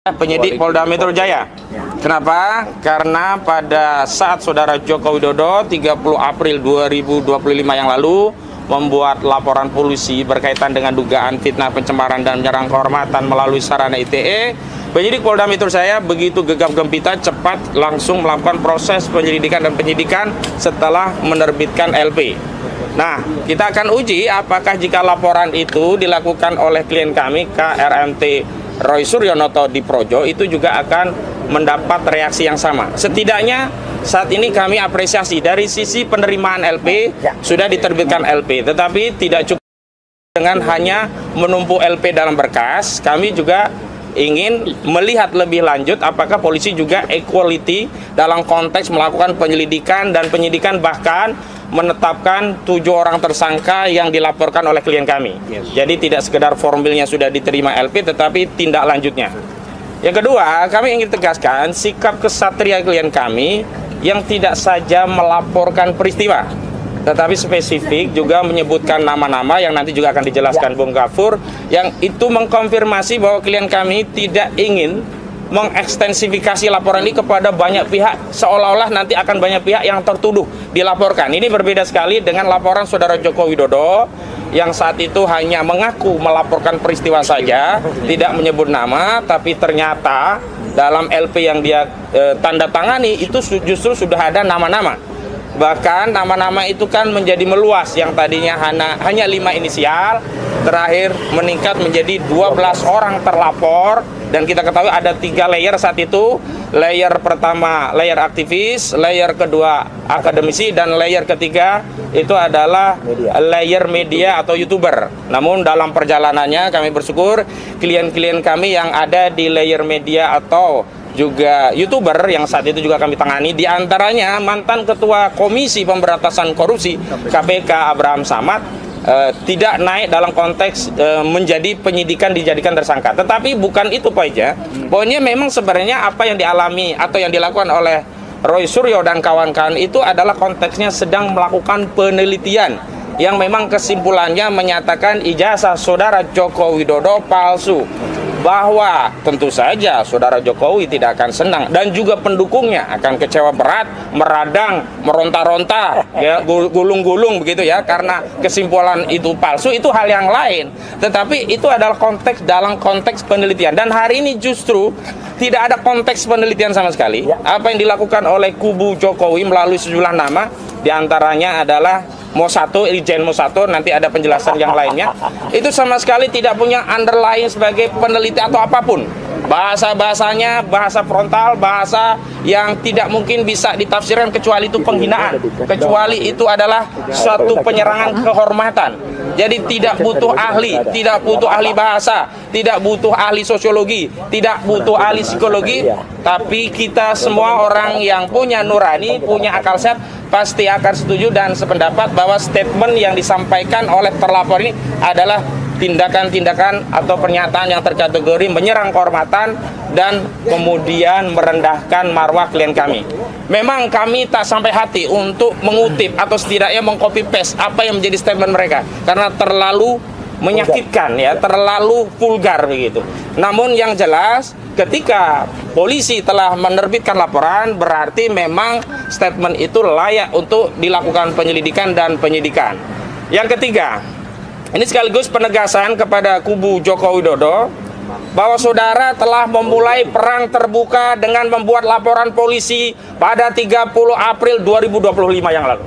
Penyidik Polda Metro Jaya. Kenapa? Karena pada saat Saudara Joko Widodo 30 April 2025 yang lalu membuat laporan polisi berkaitan dengan dugaan fitnah, pencemaran dan menyerang kehormatan melalui sarana ITE, penyidik Polda Metro Jaya begitu gegap gempita cepat langsung melakukan proses penyelidikan dan penyidikan setelah menerbitkan LP. Nah, kita akan uji apakah jika laporan itu dilakukan oleh klien kami KRMT Roy Suryonoto di Projo itu juga akan mendapat reaksi yang sama. Setidaknya saat ini kami apresiasi dari sisi penerimaan LP sudah diterbitkan LP, tetapi tidak cukup dengan hanya menumpuk LP dalam berkas. Kami juga ingin melihat lebih lanjut apakah polisi juga equality dalam konteks melakukan penyelidikan dan penyidikan, bahkan menetapkan 7 orang tersangka yang dilaporkan oleh klien kami. Jadi tidak sekedar formilnya sudah diterima LP, tetapi tindak lanjutnya. Yang kedua, kami ingin tegaskan sikap kesatria klien kami yang tidak saja melaporkan peristiwa, tetapi spesifik juga menyebutkan nama-nama yang nanti juga akan dijelaskan Bung Gafur, yang itu mengkonfirmasi bahwa klien kami tidak ingin mengekstensifikasi laporan ini kepada banyak pihak, seolah-olah nanti akan banyak pihak yang tertuduh dilaporkan. Ini berbeda sekali dengan laporan Saudara Joko Widodo yang saat itu hanya mengaku melaporkan peristiwa saja, tidak menyebut nama, tapi ternyata dalam LP yang dia tanda tangani itu justru sudah ada nama-nama. Bahkan nama-nama itu kan menjadi meluas, yang tadinya hanya 5 inisial, terakhir meningkat menjadi 12 orang terlapor. Dan kita ketahui ada 3 layer saat itu. Layer pertama layer aktivis, layer kedua akademisi, dan layer ketiga itu adalah layer media atau YouTuber. Namun dalam perjalanannya kami bersyukur klien-klien kami yang ada di layer media atau juga YouTuber yang saat itu juga kami tangani, diantaranya mantan Ketua Komisi Pemberantasan Korupsi KPK Abraham Samad, tidak naik dalam konteks menjadi penyidikan dijadikan tersangka. Tetapi bukan itu aja. Pokoknya memang sebenarnya apa yang dialami atau yang dilakukan oleh Roy Suryo dan kawan-kawan itu adalah konteksnya sedang melakukan penelitian yang memang kesimpulannya menyatakan ijazah Saudara Joko Widodo palsu. Bahwa tentu saja Saudara Jokowi tidak akan senang dan juga pendukungnya akan kecewa berat, meradang, meronta-ronta, ya, gulung-gulung begitu ya, karena kesimpulan itu palsu, itu hal yang lain. Tetapi itu adalah konteks dalam konteks penelitian, dan hari ini justru tidak ada konteks penelitian sama sekali. Apa yang dilakukan oleh kubu Jokowi melalui sejumlah nama, diantaranya adalah Mo1, Irjen Mo1, nanti ada penjelasan yang lainnya. Itu sama sekali tidak punya underlying sebagai peneliti atau apapun. Bahasa-bahasanya bahasa frontal, bahasa yang tidak mungkin bisa ditafsirkan kecuali itu penghinaan, kecuali itu adalah suatu penyerangan kehormatan. Jadi tidak butuh ahli, tidak butuh ahli bahasa, tidak butuh ahli sosiologi, tidak butuh ahli psikologi, tapi kita semua orang yang punya nurani, punya akal sehat pasti akan setuju dan sependapat bahwa statement yang disampaikan oleh terlapor ini adalah tindakan-tindakan atau pernyataan yang terkategori menyerang kehormatan dan kemudian merendahkan marwah klien kami. Memang kami tak sampai hati untuk mengutip atau setidaknya mengcopy paste apa yang menjadi statement mereka, karena terlalu menyakitkan ya, terlalu vulgar begitu. Namun yang jelas ketika polisi telah menerbitkan laporan, berarti memang statement itu layak untuk dilakukan penyelidikan dan penyidikan. Yang ketiga, ini sekaligus penegasan kepada kubu Joko Widodo bahwa saudara telah memulai perang terbuka dengan membuat laporan polisi pada 30 April 2025 yang lalu.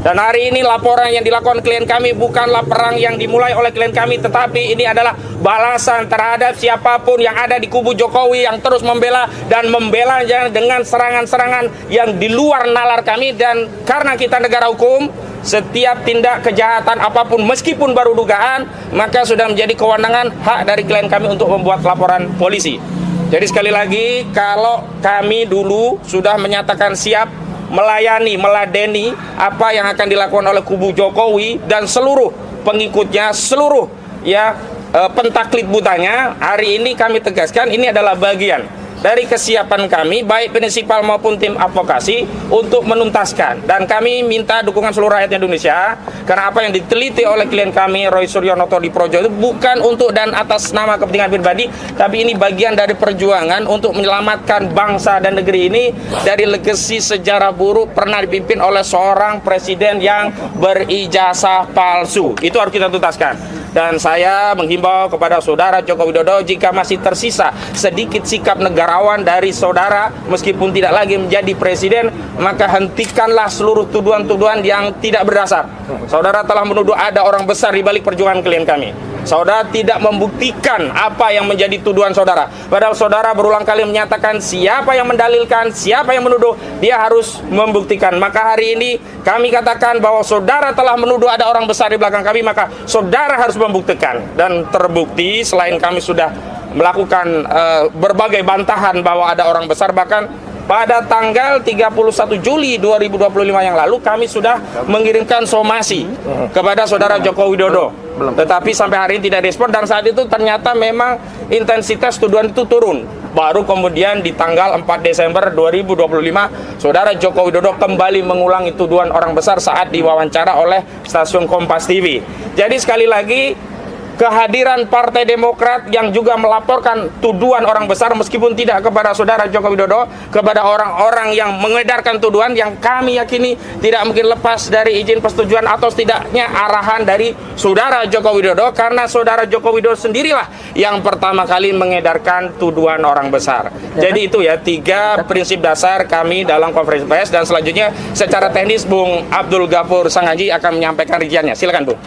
Dan hari ini laporan yang dilakukan klien kami bukanlah perang yang dimulai oleh klien kami, tetapi ini adalah balasan terhadap siapapun yang ada di kubu Jokowi yang terus membela dan membela dengan serangan-serangan yang di luar nalar kami. Dan karena kita negara hukum, setiap tindak kejahatan apapun meskipun baru dugaan, maka sudah menjadi kewenangan hak dari klien kami untuk membuat laporan polisi. Jadi sekali lagi, kalau kami dulu sudah menyatakan siap melayani, meladeni apa yang akan dilakukan oleh kubu Jokowi dan seluruh pengikutnya, seluruh ya pentaklit butanya, hari ini kami tegaskan ini adalah bagian dari kesiapan kami, baik prinsipal maupun tim advokasi, untuk menuntaskan. Dan kami minta dukungan seluruh rakyat Indonesia, karena apa yang diteliti oleh klien kami, Roy Suryonoto di Projo, itu bukan untuk dan atas nama kepentingan pribadi, tapi ini bagian dari perjuangan untuk menyelamatkan bangsa dan negeri ini dari legasi sejarah buruk pernah dipimpin oleh seorang presiden yang berijazah palsu. Itu harus kita tuntaskan. Dan saya menghimbau kepada saudara Joko Widodo, jika masih tersisa sedikit sikap negarawan dari saudara, meskipun tidak lagi menjadi presiden, maka hentikanlah seluruh tuduhan-tuduhan yang tidak berdasar. Saudara telah menuduh ada orang besar di balik perjuangan klien kami. Saudara tidak membuktikan apa yang menjadi tuduhan saudara. Padahal saudara berulang kali menyatakan siapa yang mendalilkan, siapa yang menuduh, dia harus membuktikan. Maka hari ini kami katakan bahwa saudara telah menuduh ada orang besar di belakang kami, maka saudara harus membuktikan. Dan terbukti selain kami sudah melakukan berbagai bantahan bahwa ada orang besar, bahkan pada tanggal 31 Juli 2025 yang lalu kami sudah mengirimkan somasi kepada saudara Joko Widodo. Tetapi sampai hari ini tidak respon, dan saat itu ternyata memang intensitas tuduhan itu turun. Baru kemudian di tanggal 4 Desember 2025 saudara Joko Widodo kembali mengulangi tuduhan orang besar saat diwawancara oleh stasiun Kompas TV. Jadi sekali lagi, kehadiran Partai Demokrat yang juga melaporkan tuduhan orang besar, meskipun tidak kepada saudara Joko Widodo, kepada orang-orang yang mengedarkan tuduhan, yang kami yakini tidak mungkin lepas dari izin persetujuan atau setidaknya arahan dari saudara Joko Widodo, karena saudara Joko Widodo sendirilah yang pertama kali mengedarkan tuduhan orang besar. Jadi itu ya 3 prinsip dasar kami dalam konferensi pers, dan selanjutnya secara teknis Bung Abdul Ghafur Sangaji akan menyampaikan rinciannya. Silakan Bung.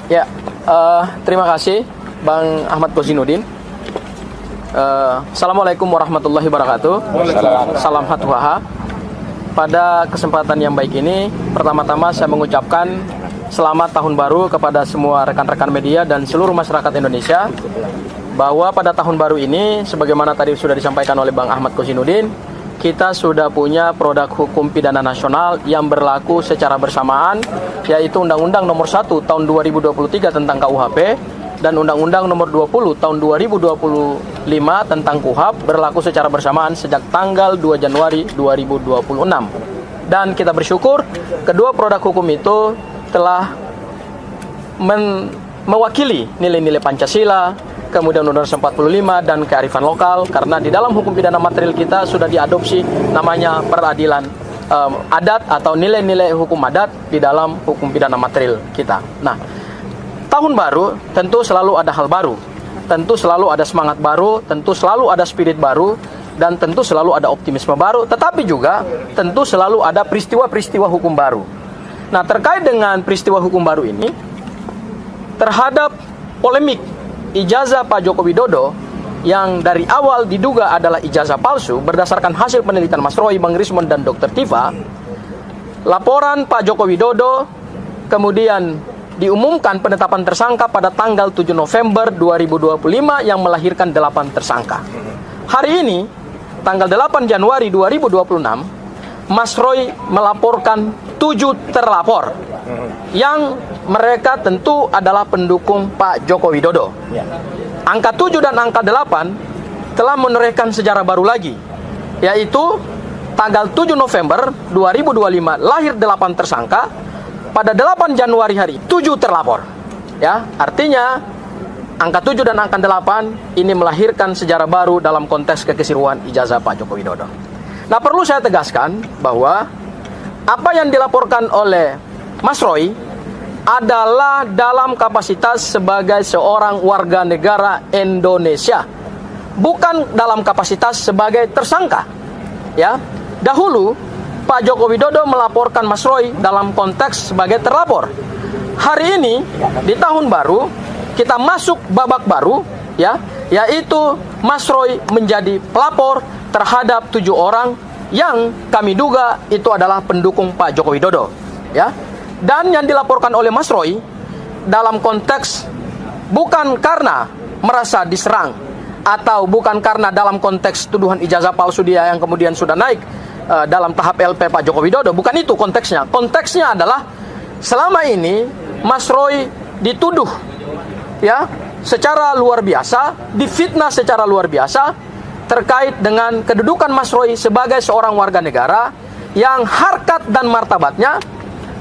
Ya, terima kasih Bang Ahmad Kozinudin. Assalamualaikum warahmatullahi wabarakatuh. Salam hatuhaha. Pada kesempatan yang baik ini, pertama-tama saya mengucapkan selamat tahun baru kepada semua rekan-rekan media dan seluruh masyarakat Indonesia, bahwa pada tahun baru ini, sebagaimana tadi sudah disampaikan oleh Bang Ahmad Kozinudin, kita sudah punya produk hukum pidana nasional yang berlaku secara bersamaan, yaitu Undang-Undang Nomor 1 Tahun 2023 tentang KUHP dan Undang-Undang Nomor 20 Tahun 2025 tentang KUHP berlaku secara bersamaan sejak tanggal 2 Januari 2026. Dan kita bersyukur kedua produk hukum itu telah mewakili nilai-nilai Pancasila, kemudian Undang-Undang 45 dan kearifan lokal, karena di dalam hukum pidana material kita sudah diadopsi namanya peradilan adat atau nilai-nilai hukum adat di dalam hukum pidana material kita. Nah, tahun baru tentu selalu ada hal baru, tentu selalu ada semangat baru, tentu selalu ada spirit baru, dan tentu selalu ada optimisme baru, tetapi juga tentu selalu ada peristiwa-peristiwa hukum baru. Nah, terkait dengan peristiwa hukum baru ini, terhadap polemik ijazah Pak Joko Widodo yang dari awal diduga adalah ijazah palsu berdasarkan hasil penelitian Mas Roy, Bang Rismond, dan Dr. Tifa, laporan Pak Joko Widodo kemudian diumumkan penetapan tersangka pada tanggal 7 November 2025 yang melahirkan 8 tersangka. Hari ini, tanggal 8 Januari 2026, Mas Roy melaporkan 7 terlapor yang mereka tentu adalah pendukung Pak Joko Widodo. Angka 7 dan angka 8 telah menorehkan sejarah baru lagi, yaitu tanggal 7 November 2025 lahir 8 tersangka, pada 8 Januari hari 7 terlapor. Ya, artinya angka 7 dan angka 8 ini melahirkan sejarah baru dalam konteks kekeseruan ijazah Pak Joko Widodo. Nah, perlu saya tegaskan bahwa apa yang dilaporkan oleh Mas Roy adalah dalam kapasitas sebagai seorang warga negara Indonesia, bukan dalam kapasitas sebagai tersangka. Ya, dahulu Pak Joko Widodo melaporkan Mas Roy dalam konteks sebagai terlapor. Hari ini di tahun baru kita masuk babak baru, ya, yaitu Mas Roy menjadi pelapor terhadap 7 orang yang kami duga itu adalah pendukung Pak Joko Widodo, ya. Dan yang dilaporkan oleh Mas Roy dalam konteks bukan karena merasa diserang atau bukan karena dalam konteks tuduhan ijazah palsu dia yang kemudian sudah naik dalam tahap LP Pak Joko Widodo, bukan itu konteksnya. Konteksnya adalah selama ini Mas Roy dituduh, ya, secara luar biasa, difitnah secara luar biasa terkait dengan kedudukan Mas Roy sebagai seorang warga negara yang harkat dan martabatnya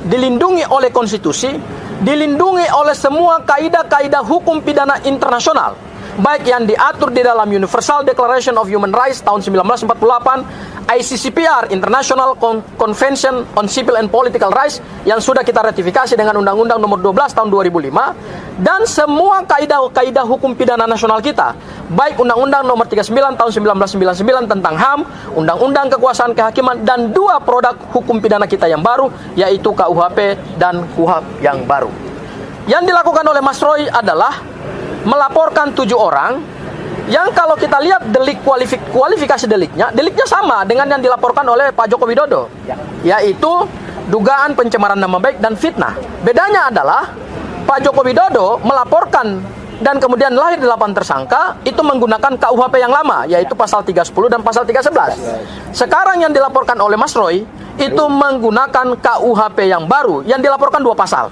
dilindungi oleh konstitusi, dilindungi oleh semua kaidah-kaidah hukum pidana internasional, baik yang diatur di dalam Universal Declaration of Human Rights tahun 1948, ICCPR, International Convention on Civil and Political Rights, yang sudah kita ratifikasi dengan Undang-Undang nomor 12 tahun 2005, dan semua kaidah-kaidah hukum pidana nasional kita, baik Undang-Undang nomor 39 tahun 1999 tentang HAM, Undang-Undang Kekuasaan Kehakiman, dan 2 produk hukum pidana kita yang baru, yaitu KUHP dan KUHAP yang baru. Yang dilakukan oleh Mas Roy adalah melaporkan 7 orang yang kalau kita lihat kualifikasi deliknya sama dengan yang dilaporkan oleh Pak Joko Widodo, yaitu dugaan pencemaran nama baik dan fitnah. Bedanya adalah Pak Joko Widodo melaporkan dan kemudian lahir 8 tersangka itu menggunakan KUHP yang lama, yaitu pasal 310 dan pasal 311. Sekarang yang dilaporkan oleh Mas Roy itu menggunakan KUHP yang baru yang dilaporkan 2 pasal,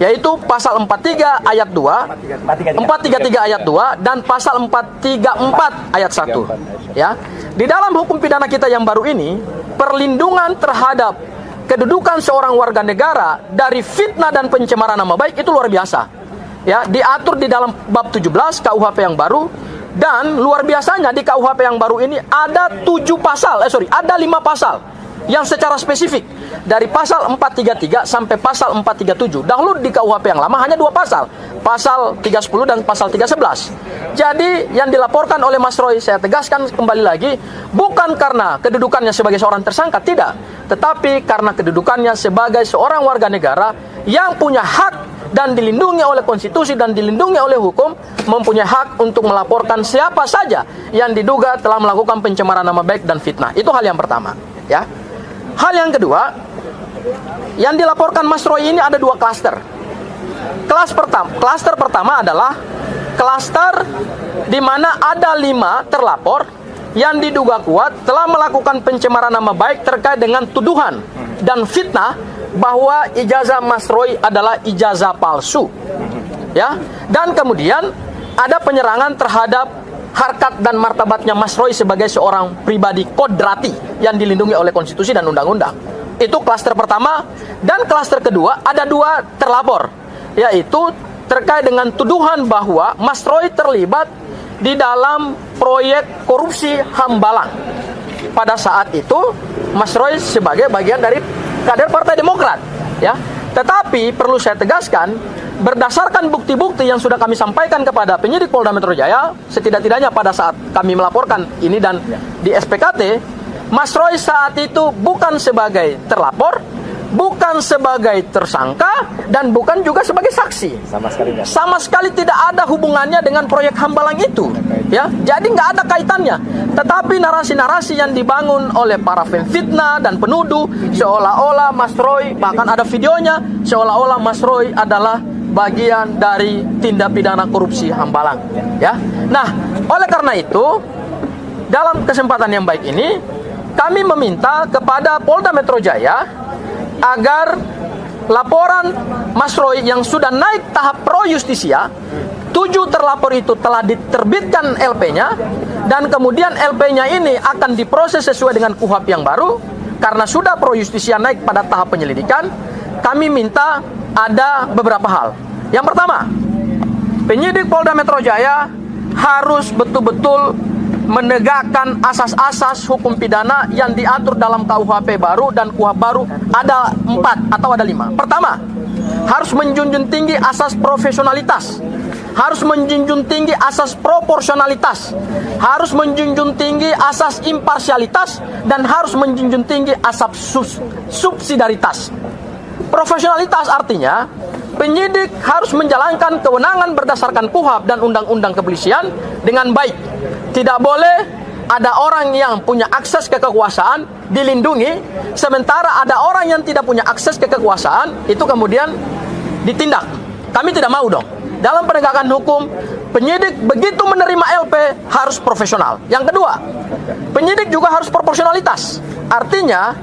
yaitu pasal 43 ayat 2, 433 ayat 2, dan pasal 434 ayat 1. Ya. Di dalam hukum pidana kita yang baru ini, perlindungan terhadap kedudukan seorang warga negara dari fitnah dan pencemaran nama baik itu luar biasa. Ya, diatur di dalam bab 17 KUHP yang baru, dan luar biasanya di KUHP yang baru ini ada 5 pasal yang secara spesifik, dari pasal 433 sampai pasal 437. Dahulu di KUHP yang lama hanya 2 pasal, pasal 310 dan pasal 311. Jadi yang dilaporkan oleh Mas Roy, saya tegaskan kembali lagi, bukan karena kedudukannya sebagai seorang tersangka, tidak, tetapi karena kedudukannya sebagai seorang warga negara yang punya hak dan dilindungi oleh konstitusi dan dilindungi oleh hukum, mempunyai hak untuk melaporkan siapa saja yang diduga telah melakukan pencemaran nama baik dan fitnah. Itu hal yang pertama, ya. Hal yang kedua, yang dilaporkan Mas Roy ini ada 2 klaster. Klaster pertama adalah klaster di mana ada 5 terlapor yang diduga kuat telah melakukan pencemaran nama baik terkait dengan tuduhan dan fitnah bahwa ijazah Mas Roy adalah ijazah palsu. Ya, dan kemudian ada penyerangan terhadap harkat dan martabatnya Mas Roy sebagai seorang pribadi kodrati yang dilindungi oleh konstitusi dan undang-undang. Itu klaster pertama. Dan klaster kedua ada 2 terlapor, yaitu terkait dengan tuduhan bahwa Mas Roy terlibat di dalam proyek korupsi Hambalang. Pada saat itu Mas Roy sebagai bagian dari kader Partai Demokrat, ya. Tetapi perlu saya tegaskan, berdasarkan bukti-bukti yang sudah kami sampaikan kepada penyidik Polda Metro Jaya, setidak-tidaknya pada saat kami melaporkan ini dan di SPKT, Mas Roy saat itu bukan sebagai terlapor, bukan sebagai tersangka, dan bukan juga sebagai saksi. Sama sekali tidak ada hubungannya dengan proyek Hambalang itu, ya. Jadi nggak ada kaitannya. Tetapi narasi-narasi yang dibangun oleh para pemfitnah dan penuduh, seolah-olah Mas Roy, bahkan ada videonya, seolah-olah Mas Roy adalah bagian dari tindak pidana korupsi Hambalang, ya. Nah, oleh karena itu, dalam kesempatan yang baik ini, kami meminta kepada Polda Metro Jaya agar laporan Mas Roy yang sudah naik tahap pro justisia, 7 terlapor itu telah diterbitkan LP-nya, dan kemudian LP-nya ini akan diproses sesuai dengan KUHP yang baru. Karena sudah pro justisia naik pada tahap penyelidikan, kami minta ada beberapa hal. Yang pertama, penyidik Polda Metro Jaya harus betul-betul menegakkan asas-asas hukum pidana yang diatur dalam KUHP baru dan KUHP baru. Ada 4 atau ada 5. Pertama, harus menjunjung tinggi asas profesionalitas, harus menjunjung tinggi asas proporsionalitas, harus menjunjung tinggi asas imparsialitas, dan harus menjunjung tinggi asas subsidiaritas. Profesionalitas artinya penyidik harus menjalankan kewenangan berdasarkan KUHP dan Undang-Undang Kepolisian dengan baik. Tidak boleh ada orang yang punya akses ke kekuasaan dilindungi, sementara ada orang yang tidak punya akses ke kekuasaan itu kemudian ditindak. Kami tidak mau dong. Dalam penegakan hukum, penyidik begitu menerima LP harus profesional. Yang kedua, penyidik juga harus proporsionalitas. Artinya,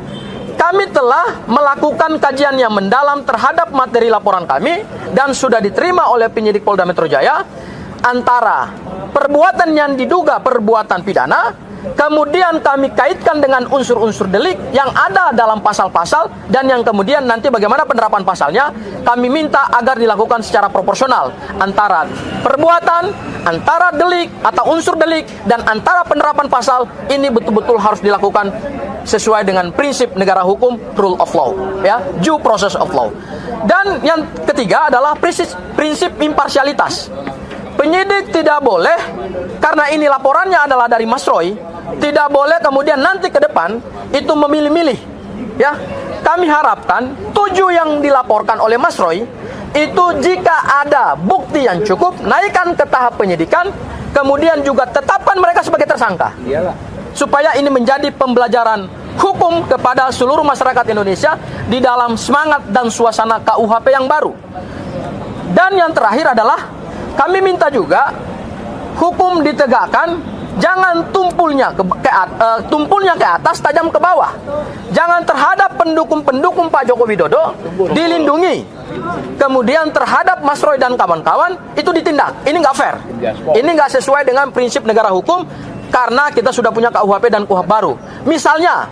kami telah melakukan kajian yang mendalam terhadap materi laporan kami dan sudah diterima oleh penyidik Polda Metro Jaya antara perbuatan yang diduga perbuatan pidana kemudian kami kaitkan dengan unsur-unsur delik yang ada dalam pasal-pasal, dan yang kemudian nanti bagaimana penerapan pasalnya, kami minta agar dilakukan secara proporsional antara perbuatan, antara delik atau unsur delik, dan antara penerapan pasal ini betul-betul harus dilakukan sesuai dengan prinsip negara hukum, rule of law, ya, due process of law. Dan yang ketiga adalah prinsip imparsialitas. Penyidik tidak boleh, karena ini laporannya adalah dari Mas Roy, tidak boleh kemudian nanti ke depan itu memilih-milih. Ya, kami harapkan 7 yang dilaporkan oleh Mas Roy itu jika ada bukti yang cukup, naikkan ke tahap penyidikan, kemudian juga tetapkan mereka sebagai tersangka. Supaya ini menjadi pembelajaran hukum kepada seluruh masyarakat Indonesia di dalam semangat dan suasana KUHP yang baru. Dan yang terakhir adalah kami minta juga hukum ditegakkan, jangan tumpulnya ke atas, tajam ke bawah. Jangan terhadap pendukung-pendukung Pak Joko Widodo dilindungi, kemudian terhadap Mas Roy dan kawan-kawan itu ditindak. Ini nggak fair. Ini nggak sesuai dengan prinsip negara hukum, karena kita sudah punya KUHP dan KUHP baru. Misalnya,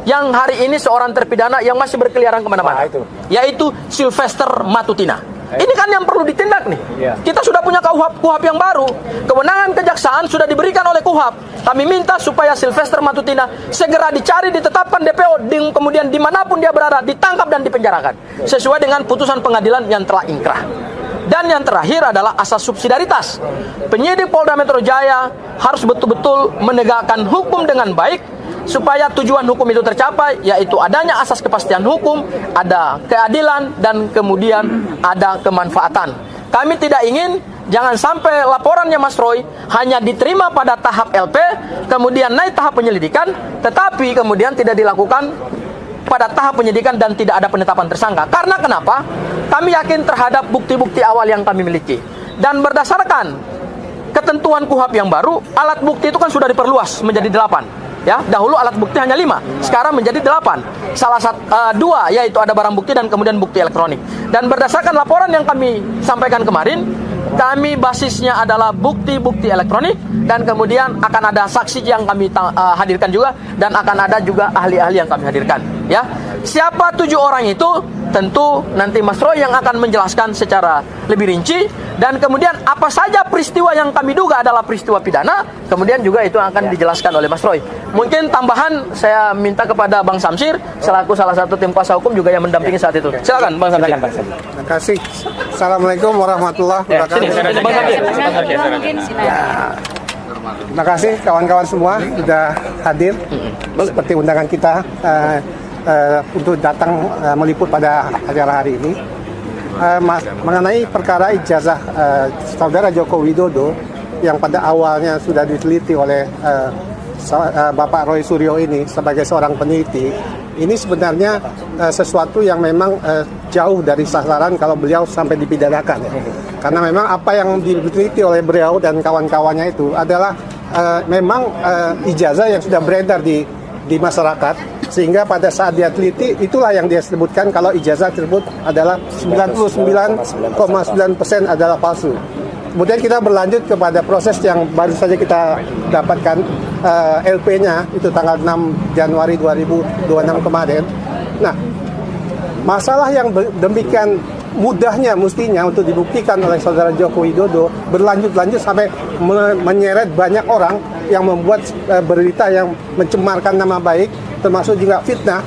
yang hari ini seorang terpidana yang masih berkeliaran kemana-mana, yaitu Sylvester Matutina. Ini kan yang perlu ditindak nih. Kita sudah punya KUHP yang baru. Kewenangan kejaksaan sudah diberikan oleh KUHP. Kami minta supaya Sylvester Matutina segera dicari, ditetapkan DPO, kemudian dimanapun dia berada, ditangkap dan dipenjarakan. Sesuai dengan putusan pengadilan yang telah ingkrah. Dan yang terakhir adalah asas subsidiaritas. Penyidik Polda Metro Jaya harus betul-betul menegakkan hukum dengan baik, supaya tujuan hukum itu tercapai, yaitu adanya asas kepastian hukum, ada keadilan, dan kemudian ada kemanfaatan. Kami tidak ingin, jangan sampai laporannya Mas Roy hanya diterima pada tahap LP, kemudian naik tahap penyelidikan, tetapi kemudian tidak dilakukan pada tahap penyidikan dan tidak ada penetapan tersangka. Karena kenapa? Kami yakin terhadap bukti-bukti awal yang kami miliki. Dan berdasarkan ketentuan KUHP yang baru, alat bukti itu kan sudah diperluas menjadi 8. Ya, dahulu alat bukti hanya 5, sekarang menjadi 8. Salah satu 2 yaitu ada barang bukti dan kemudian bukti elektronik. Dan berdasarkan laporan yang kami sampaikan kemarin, kami basisnya adalah bukti-bukti elektronik, dan kemudian akan ada saksi yang kami hadirkan juga, dan akan ada juga ahli-ahli yang kami hadirkan. Ya, siapa 7 orang itu? Tentu nanti Mas Roy yang akan menjelaskan secara lebih rinci, dan kemudian apa saja peristiwa yang kami duga adalah peristiwa pidana, kemudian juga itu akan dijelaskan oleh Mas Roy. Mungkin tambahan saya minta kepada Bang Samsir selaku salah satu tim kuasa hukum juga yang mendampingi saat itu. Silakan Bang Samsir. Terima kasih. Assalamualaikum warahmatullahi wabarakatuh. Bang Samsir. Terima kasih kawan-kawan semua sudah hadir seperti undangan kita untuk datang meliput pada acara hari ini. Mengenai perkara ijazah saudara Joko Widodo yang pada awalnya sudah diteliti oleh Bapak Roy Suryo ini sebagai seorang peneliti, ini sebenarnya sesuatu yang memang jauh dari sasaran kalau beliau sampai dipidanakan. Karena memang apa yang diteliti oleh beliau dan kawan-kawannya itu adalah memang ijazah yang sudah beredar di masyarakat, sehingga pada saat dia teliti itulah yang dia sebutkan kalau ijazah tersebut adalah 99,9% adalah palsu. Kemudian kita berlanjut kepada proses yang baru saja kita dapatkan LP-nya itu tanggal 6 Januari 2026 kemarin. Nah, masalah yang demikian mudahnya mestinya untuk dibuktikan oleh saudara Joko Widodo berlanjut-lanjut sampai menyeret banyak orang yang membuat berita yang mencemarkan nama baik, termasuk juga fitnah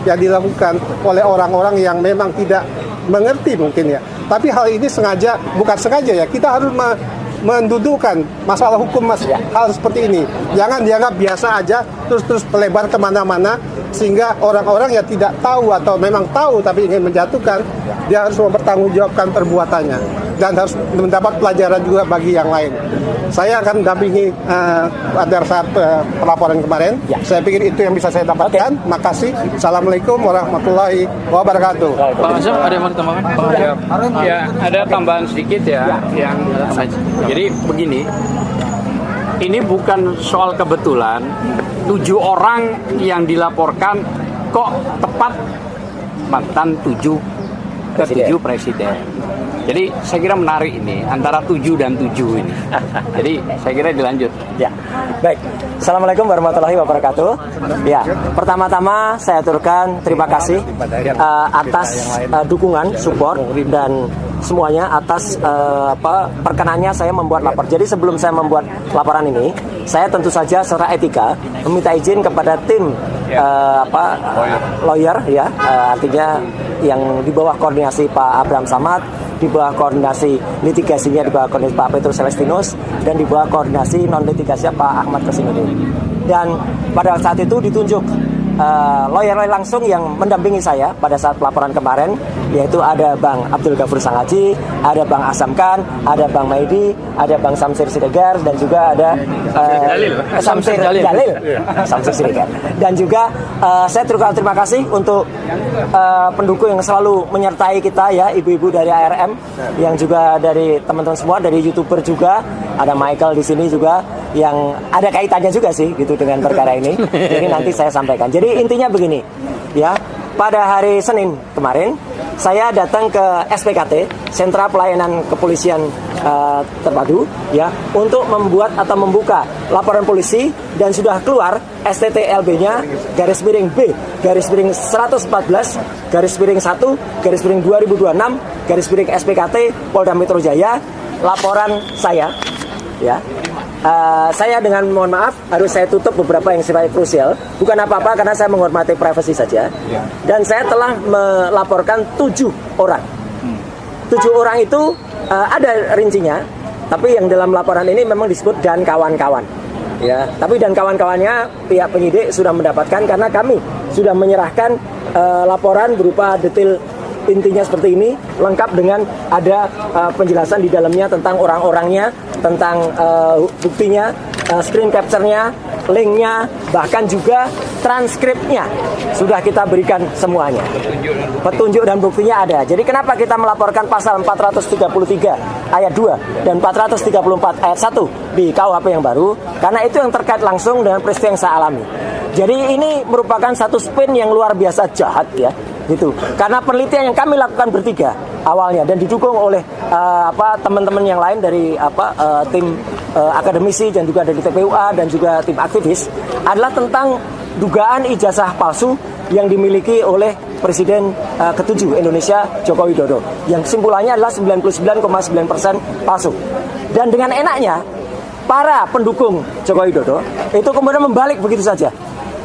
yang dilakukan oleh orang-orang yang memang tidak mengerti mungkin ya. Tapi hal ini bukan sengaja ya, kita harus mendudukan masalah hukum hal seperti ini. Jangan dianggap biasa aja terus melebar kemana-mana, sehingga orang-orang yang tidak tahu atau memang tahu tapi ingin menjatuhkan, dia harus mempertanggungjawabkan perbuatannya dan harus mendapat pelajaran juga bagi yang lain. Saya akan dampingi pada saat pelaporan kemarin. Saya pikir itu yang bisa saya dapatkan. Makasih. Assalamualaikum warahmatullahi wabarakatuh. Pak Azam, ada yang mau ditambahkan? Ya, ada tambahan sedikit ya. Jadi begini, ini bukan soal kebetulan 7 orang yang dilaporkan kok tepat mantan 7 ke 7 presiden. Jadi saya kira menarik ini antara 7 dan 7 ini. Jadi saya kira dilanjut. Ya, baik. Assalamualaikum warahmatullahi wabarakatuh. Ya, pertama-tama saya aturkan terima kasih atas dukungan, support dan semuanya atas perkenannya saya membuat lapor. Jadi sebelum saya membuat laporan ini, saya tentu saja secara etika meminta izin kepada tim lawyer ya, artinya yang di bawah koordinasi Pak Abraham Samad, di bawah koordinasi litigasinya di bawah koordinasi Pak Petrus Celestinus, dan di bawah koordinasi non litigasinya Pak Ahmad Kosimudin. Dan pada saat itu ditunjuk lawyer langsung yang mendampingi saya pada saat pelaporan kemarin, yaitu ada Bang Abdul Ghafur Sangaji, ada Bang Asam Khan, ada Bang Maidi, ada Bang Samsir Siregar, dan juga ada Samsir Jalil. Samsir Siregar. Dan juga saya terima kasih untuk pendukung yang selalu menyertai kita ya, ibu-ibu dari ARM, yang juga dari teman-teman semua, dari YouTuber juga, ada Michael di sini juga yang ada kaitannya juga sih gitu dengan perkara ini. Jadi nanti saya sampaikan. Jadi intinya begini, ya. Pada hari Senin kemarin saya datang ke SPKT, Sentra Pelayanan Kepolisian Terpadu, ya, untuk membuat atau membuka laporan polisi, dan sudah keluar STTLB-nya /B /1 SPKT Polda Metro Jaya, laporan saya, ya. Saya dengan mohon maaf harus saya tutup beberapa yang sifatnya krusial, bukan apa-apa karena saya menghormati privasi saja. Dan saya telah melaporkan 7 orang. 7 orang itu ada rincinya, tapi yang dalam laporan ini memang disebut dan kawan-kawan. Ya, tapi dan kawan-kawannya pihak penyidik sudah mendapatkan karena kami sudah menyerahkan laporan berupa detail intinya seperti ini, lengkap dengan ada penjelasan di dalamnya tentang orang-orangnya, tentang buktinya, screen capture-nya, linknya, bahkan juga transkripnya sudah kita berikan semuanya. Petunjuk dan buktinya ada. Jadi kenapa kita melaporkan pasal 433 ayat 2 dan 434 ayat 1 di KUHP yang baru? Karena itu yang terkait langsung dengan peristiwa yang saya alami. Jadi ini merupakan satu spin yang luar biasa jahat ya, gitu. Karena penelitian yang kami lakukan bertiga awalnya dan didukung oleh teman-teman yang lain dari tim akademisi dan juga dari TPUA dan juga tim aktivis adalah tentang dugaan ijazah palsu yang dimiliki oleh Presiden ke-7 Indonesia Joko Widodo, yang kesimpulannya adalah 99,9% palsu. Dan dengan enaknya para pendukung Joko Widodo itu kemudian membalik begitu saja,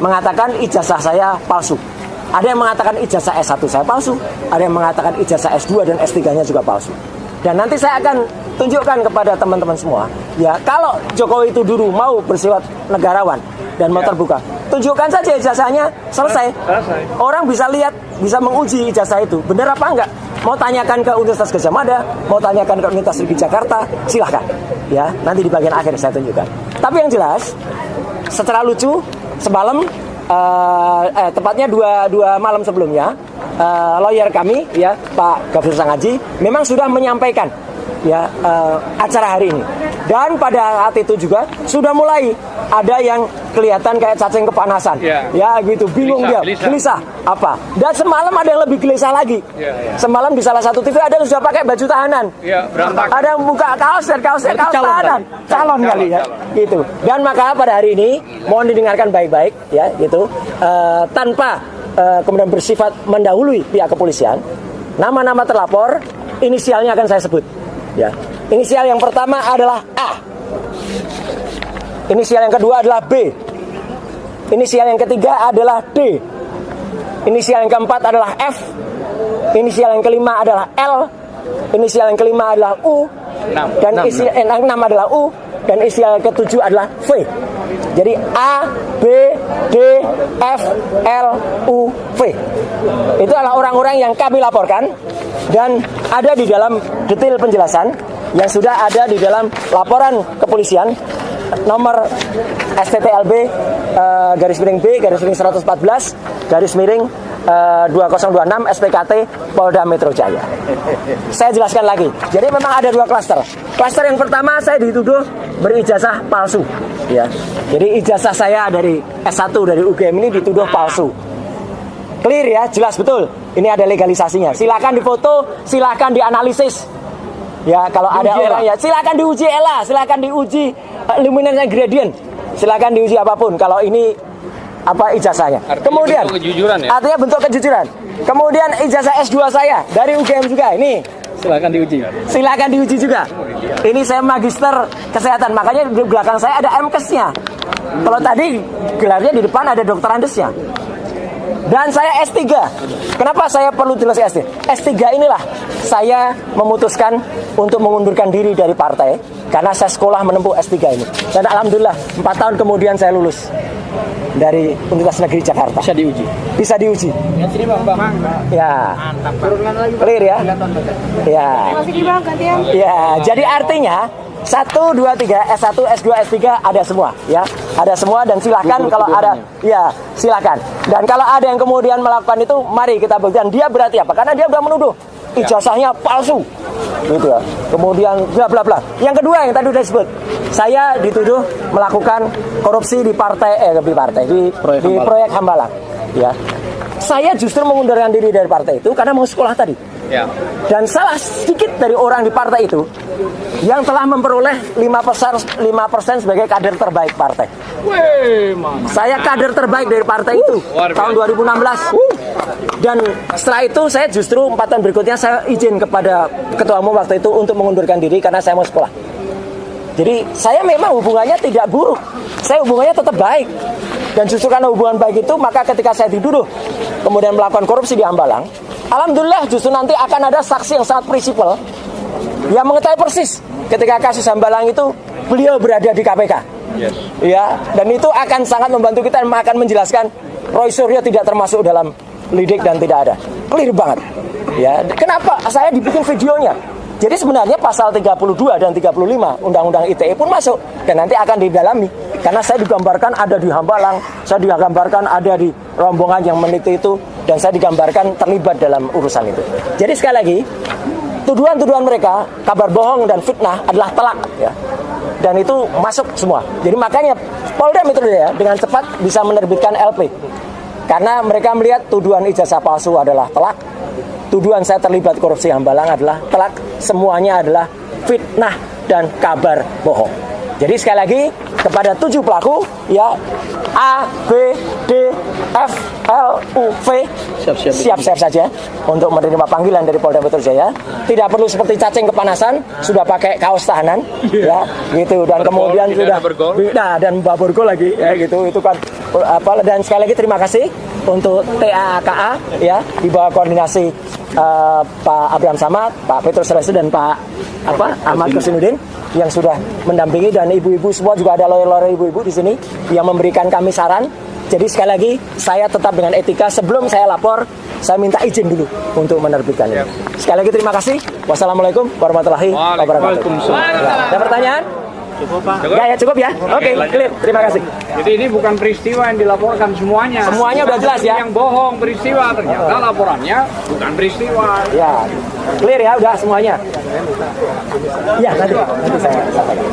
mengatakan ijazah saya palsu. Ada yang mengatakan ijazah S1 saya palsu, ada yang mengatakan ijazah S2 dan S3-nya juga palsu. Dan nanti saya akan tunjukkan kepada teman-teman semua, ya, kalau Jokowi itu dulu mau bersifat negarawan dan mau terbuka, tunjukkan saja ijazahnya, selesai. Orang bisa lihat, bisa menguji ijazah itu benar apa enggak. Mau tanyakan ke Universitas Gadjah Mada, mau tanyakan ke Universitas Negeri Jakarta, silahkan. Ya, nanti di bagian akhir saya tunjukkan. Tapi yang jelas, secara lucu, semalam tepatnya dua malam sebelumnya, lawyer kami ya Pak Ghafur Sangaji memang sudah menyampaikan ya acara hari ini, dan pada saat itu juga sudah mulai ada yang kelihatan kayak cacing kepanasan, ya gitu, bingung dia, gelisah apa. Dan semalam ada yang lebih gelisah lagi. Semalam di salah satu TV ada yang sudah pakai baju tahanan, ada yang buka kaos tahanan, calon kali ya, gitu. Dan maka pada hari ini mohon didengarkan baik-baik ya, gitu, tanpa kemudian bersifat mendahului pihak kepolisian. Nama-nama terlapor, inisialnya akan saya sebut. Ya, inisial yang pertama adalah A. Inisial yang kedua adalah B. Inisial yang ketiga adalah D. Inisial yang keempat adalah F. Inisial yang kelima adalah L. Inisial yang kelima adalah U. Dan inisial yang enam adalah U. Dan inisial yang ketujuh adalah V. Jadi A, B, D, F, L, U, V. Itu adalah orang-orang yang kami laporkan dan ada di dalam detail penjelasan yang sudah ada di dalam laporan kepolisian nomor STTLB /B /114 /2026 SPKT Polda Metro Jaya. Saya jelaskan lagi. Jadi memang ada 2 klaster. Klaster yang pertama, saya dituduh berijazah palsu. Ya. Jadi ijazah saya dari S1 dari UGM ini dituduh palsu. Clear ya, jelas betul. Ini ada legalisasinya. Silakan difoto, silakan dianalisis. Ya, kalau ada orang ya silakan diuji silakan diuji luminance gradient. Silakan diuji apapun. Kalau ini apa ijazahnya. Kemudian bentuk kejujuran ya? Artinya bentuk kejujuran. Kemudian ijazah S2 saya dari UGM juga. Ini Silakan diuji. silakan diuji juga. Ini saya magister kesehatan, makanya di belakang saya ada MKes-nya. Kalau tadi gelarnya di depan ada dokter andesnya. Dan saya S3. Kenapa saya perlu jelas S3? S3 inilah saya memutuskan untuk mengundurkan diri dari partai karena saya sekolah menempuh S3 ini. Dan alhamdulillah 4 tahun kemudian saya lulus dari Universitas Negeri Jakarta. Bisa diuji. Bisa diuji. Ya. Clear ya? Ya. Ya, jadi artinya 1, 2, 3, S1, S2, S3 ada semua ya. Ada semua dan silakan kalau ada ya, silakan. Dan kalau ada yang kemudian melakukan itu, mari kita buktikan dia berarti apa? Karena dia sudah menuduh ijazahnya palsu. Gitu ya. Kemudian bla bla bla. Yang kedua yang tadi sudah disebut, saya dituduh melakukan korupsi di proyek Hambalang. Ya. Saya justru mengundurkan diri dari partai itu karena mau sekolah tadi. Ya. Dan salah sedikit dari orang di partai itu yang telah memperoleh 5% sebagai kader terbaik partai. Saya kader terbaik dari partai itu tahun 2016. Dan setelah itu saya justru 4 tahun berikutnya saya izin kepada ketua umum waktu itu untuk mengundurkan diri karena saya mau sekolah. Jadi saya memang hubungannya tidak buruk. Saya hubungannya tetap baik. Dan justru karena hubungan baik itu, maka ketika saya dituduh kemudian melakukan korupsi di Hambalang, alhamdulillah justru nanti akan ada saksi yang sangat prinsipal yang mengetahui persis ketika kasus Hambalang itu beliau berada di KPK. Yes. Ya, dan itu akan sangat membantu kita dan akan menjelaskan Roy Suryo tidak termasuk dalam lidik dan tidak ada. Clear banget. Ya, kenapa saya dibikin videonya? Jadi sebenarnya pasal 32 dan 35 Undang-Undang ITE pun masuk dan nanti akan didalami. Karena saya digambarkan ada di Hambalang, saya digambarkan ada di rombongan yang meneliti itu, dan saya digambarkan terlibat dalam urusan itu. Jadi sekali lagi, tuduhan-tuduhan mereka, kabar bohong dan fitnah adalah telak. Ya. Dan itu masuk semua. Jadi makanya Polda Metro Jaya dengan cepat bisa menerbitkan LP. Karena mereka melihat tuduhan ijazah palsu adalah telak. Tuduhan saya terlibat korupsi Hambalang adalah telak. Semuanya adalah fitnah dan kabar bohong. Jadi sekali lagi kepada 7 pelaku ya, A, B, D, F, L, U, V siap-siap saja untuk menerima panggilan dari Polda Metro Jaya. Tidak perlu seperti cacing kepanasan, sudah pakai kaos tahanan ya gitu, dan kemudian sudah dan baborgol lagi ya gitu, itu kan apa. Dan sekali lagi terima kasih untuk TAKA ya, di bawah koordinasi Pak Abraham Samad, Pak Petrus Restu dan Pak Ahmad Kusinudin yang sudah mendampingi, dan ibu-ibu semua juga ada lawyer-lawyer ibu-ibu di sini yang memberikan kami saran. Jadi sekali lagi saya tetap dengan etika, sebelum saya lapor saya minta izin dulu untuk menerbitkannya. Sekali lagi terima kasih. Wassalamualaikum warahmatullahi wabarakatuh. Ada pertanyaan? Cukup, Pak. Ya cukup ya. Oke, clear. Terima kasih. Jadi ini bukan peristiwa yang dilaporkan semuanya. Semuanya udah jelas ya. Yang bohong peristiwa, ternyata laporannya bukan peristiwa. Ya, clear ya, udah semuanya. Ya, nanti saya sampaikan.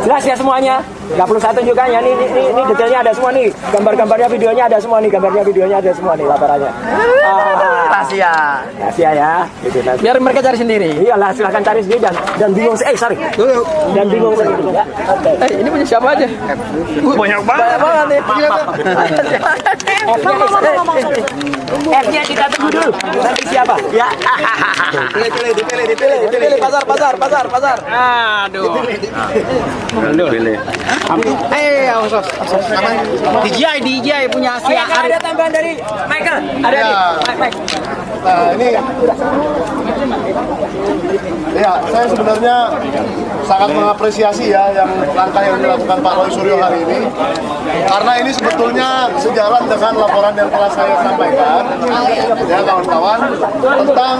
Jelas ya semuanya. Nggak perlu saya tunjukkan ya. Ini detailnya ada semua nih. Gambar-gambarnya, videonya ada semua nih. Gambarnya, videonya ada semua nih laporannya. Rahasia. Rahasia ya. Gitu, nanti. Biar mereka cari sendiri. Iyalah, silahkan cari sendiri dan bingung. Sorry. Dan bingung sendiri. Ya. Oke. Ini punya siapa aja? Banyak banget. Banyak banget nih. F-nya kita tunggu dulu. Nanti siapa? Ya. Dipilih pasar. Aduh. Pilih. DJI punya Oh ya, kalau ada tambahan dari Michael. Ada nih. Mike. Ini ya, saya sebenarnya sangat mengapresiasi ya yang langkah yang dilakukan Pak Roy Suryo hari ini, karena ini sebetulnya sejalan dengan laporan yang telah saya sampaikan ya kawan-kawan, tentang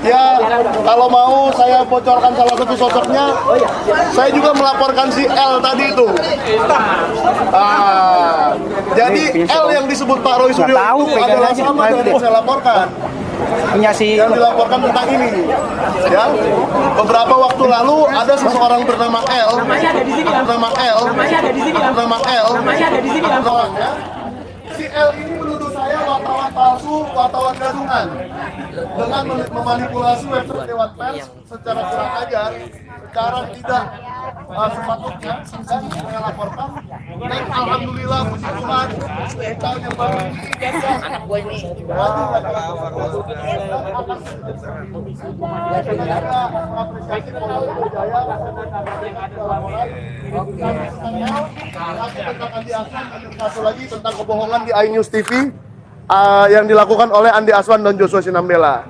ya kalau mau saya bocorkan salah satu sosoknya, saya juga melaporkan si L tadi itu. Jadi L yang disebut Pak Roy Suryo itu adalah sama dengan yang saya laporkan. Yang dilaporkan tentang ini ya, beberapa waktu lalu ada seseorang bernama L si L ini menuduh saya wartawan berita palsu wartawan gadungan dengan memanipulasi website Dewan Pers secara kurang ajar, sekarang tidak sepatutnya dan saya laporkan. Dan alhamdulillah puji Tuhan kita yang baru anak gue ini satu lagi tentang kebohongan di iNews TV yang dilakukan oleh Andi Aswan dan Joshua Sinambela.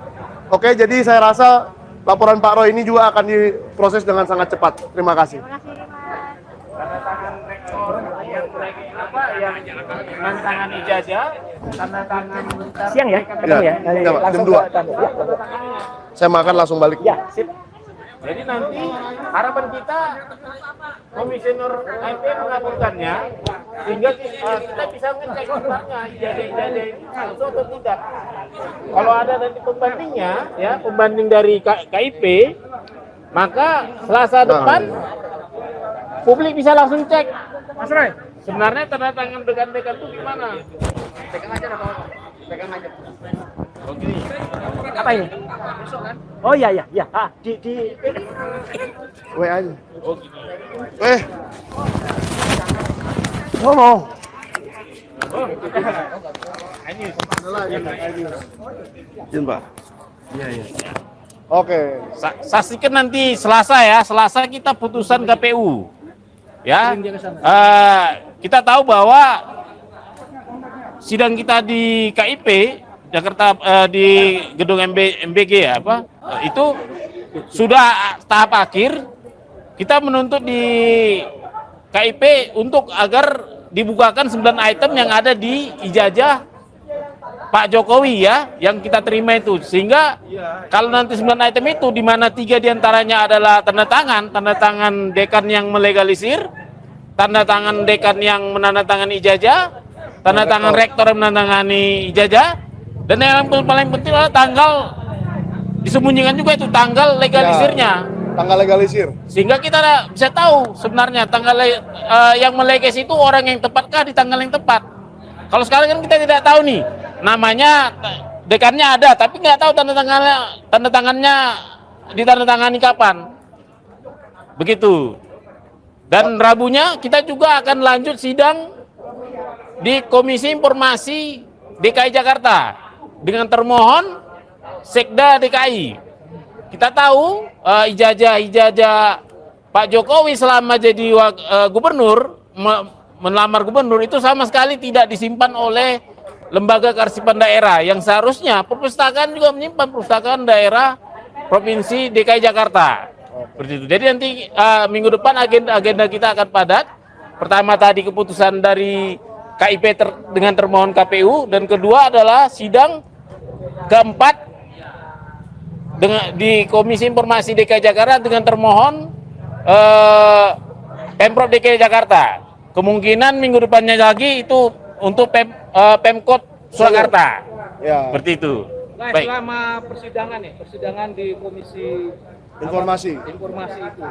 Oke, jadi saya rasa laporan Pak Roy ini juga akan diproses dengan sangat cepat. Terima kasih. Tantangan ijazah, tanda tangan Siang ya, ketemu ya. Jam 2. Saya makan langsung balik. Ya, sip. Jadi nanti harapan kita komisioner IP melakukannya sehingga kita bisa ngecek sebenarnya ijazah-ijazah ini palsu atau tidak. Kalau ada nanti pembandingnya, ya pembanding dari KIP, maka Selasa depan publik bisa langsung cek. Mas Roy, sebenarnya tanda tangan dekan-dekan itu gimana? Pegang aja, pegang aja. Oke. Apa ini? Oh iya iya iya. Di WA aja. Ngomong. Izin Pak. Iya. Oke. Saksikan nanti Selasa ya. Selasa kita putusan KPU. Ya. Kita tahu bahwa sidang kita di KIP Jakarta di gedung MBG ya itu sudah tahap akhir. Kita menuntut di KIP untuk agar dibukakan 9 item yang ada di ijazah Pak Jokowi ya yang kita terima itu, sehingga kalau nanti 9 item itu di mana 3 diantaranya adalah tanda tangan dekan yang melegalisir, tanda tangan dekan yang menandatangani ijazah, tanda tangan rektor yang menandatangani ijazah. Dan yang paling penting adalah tanggal disembunyikan juga itu tanggal legalisirnya. Tanggal legalisir. Sehingga kita bisa tahu sebenarnya tanggal yang meleges itu orang yang tepatkah di tanggal yang tepat. Kalau sekarang kan kita tidak tahu nih, namanya dekannya ada, tapi nggak tahu tanda tangannya ditandatangani kapan. Begitu. Dan Rabunya kita juga akan lanjut sidang di Komisi Informasi DKI Jakarta dengan termohon Sekda DKI. Kita tahu ijazah Pak Jokowi selama jadi gubernur, melamar gubernur itu sama sekali tidak disimpan oleh lembaga kearsipan daerah yang seharusnya perpustakaan juga menyimpan perpustakaan daerah Provinsi DKI Jakarta. Seperti itu. Jadi nanti minggu depan agenda kita akan padat. Pertama tadi keputusan dari KIP dengan termohon KPU, dan kedua adalah sidang keempat di Komisi Informasi DKI Jakarta dengan termohon Pemprov DKI Jakarta. Kemungkinan minggu depannya lagi itu untuk Pemkot Surakarta. Ya. Seperti itu. Nah, Baik. selama persidangan di Komisi Informasi itu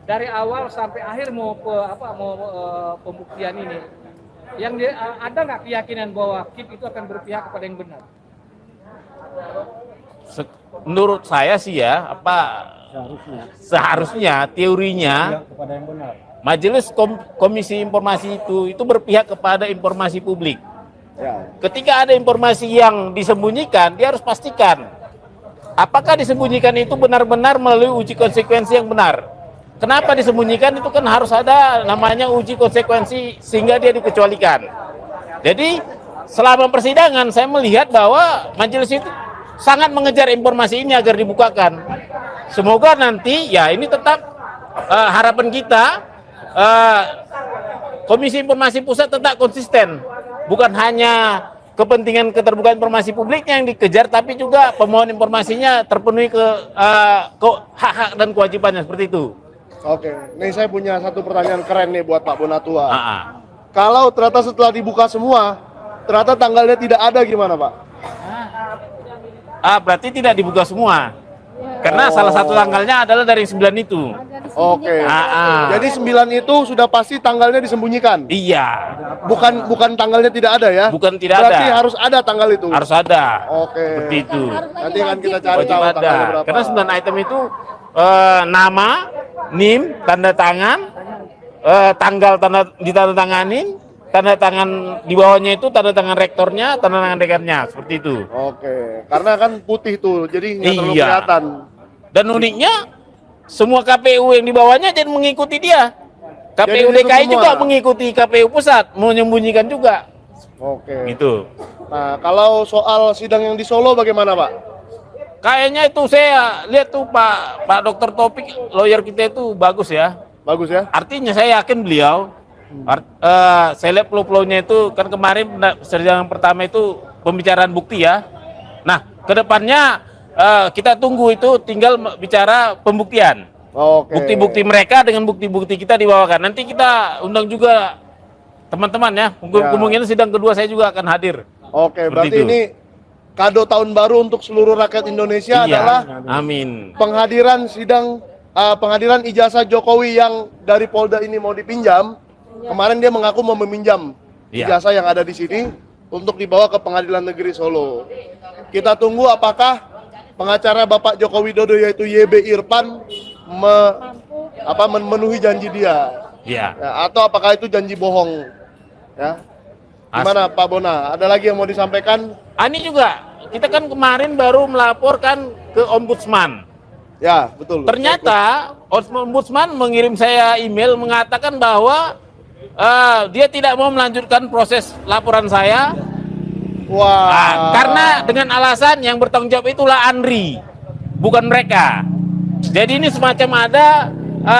dari awal sampai akhir mau pembuktian ini, yang ada nggak keyakinan bahwa KIP itu akan berpihak kepada yang benar? Menurut saya sih ya, seharusnya teorinya Majelis Komisi Informasi itu berpihak kepada informasi publik. ya. Ketika ada informasi yang disembunyikan, dia harus pastikan apakah disembunyikan itu benar-benar melalui uji konsekuensi yang benar. Kenapa disembunyikan? Itu kan harus ada namanya uji konsekuensi sehingga dia dikecualikan. Jadi selama persidangan saya melihat bahwa majelis itu sangat mengejar informasi ini agar dibukakan. Semoga nanti ya ini tetap harapan kita Komisi Informasi Pusat tetap konsisten. Bukan hanya kepentingan keterbukaan informasi publiknya yang dikejar, tapi juga pemohon informasinya terpenuhi ke hak-hak dan kewajibannya seperti itu. Oke, nih saya punya satu pertanyaan keren nih buat Pak Bonatua. Ah. Kalau ternyata setelah dibuka semua, ternyata tanggalnya tidak ada gimana Pak? Berarti tidak dibuka semua. Karena salah satu tanggalnya adalah dari 9 itu. Oke. Jadi 9 itu sudah pasti tanggalnya disembunyikan. Iya, Bukan tanggalnya tidak ada ya. bukan tidak Berarti ada. harus ada tanggal itu. Harus ada. Oke. Seperti itu. Nanti akan kita cari Wajib tahu ada. tanggalnya berapa. Karena 9 item itu nama, NIM, tanda tangan, tanggal ditandatanganin, tanda tangan di bawahnya itu tanda tangan rektornya, tanda tangan dekannya, seperti itu. Oke. Karena kan putih tuh, jadi nggak terlalu Iya. kelihatan. Dan uniknya semua KPU yang di bawahnya jadi mengikuti dia. Jadi KPU itu DKI semua. juga mengikuti KPU pusat, menyembunyikan juga. Oke. Gitu. Nah, kalau soal sidang yang di Solo bagaimana, Pak? Kayaknya itu saya lihat tuh Pak Dr. Topik, lawyer kita itu bagus ya. Bagus ya? Artinya saya yakin beliau, saya lihat flow-nya itu kan kemarin sidang pertama itu pembicaraan bukti ya. Nah, kedepannya kita tunggu itu tinggal bicara pembuktian. Oke. Bukti-bukti mereka dengan bukti-bukti kita dibawakan. Nanti kita undang juga teman-teman ya. Kemungkinan sidang kedua saya juga akan hadir. Oke, Seperti berarti itu. ini kado tahun baru untuk seluruh rakyat Indonesia Iya, adalah amin. penghadiran penghadiran ijazah Jokowi yang dari Polda ini mau dipinjam. Kemarin dia mengaku mau meminjam Iya. ijazah yang ada di sini untuk dibawa ke Pengadilan Negeri Solo. Kita tunggu apakah pengacara Bapak Joko Widodo yaitu YB Irfan memenuhi janji dia, Iya. ya, atau apakah itu janji bohong, ya? Gimana Pak Bona? Ada lagi yang mau disampaikan? Ini juga kita kan kemarin baru melaporkan ke Ombudsman. Ya, betul. Ternyata Ombudsman mengirim saya email mengatakan bahwa dia tidak mau melanjutkan proses laporan saya. Wah. Karena dengan alasan yang bertanggung jawab itulah ANRI, bukan mereka. Jadi ini semacam ada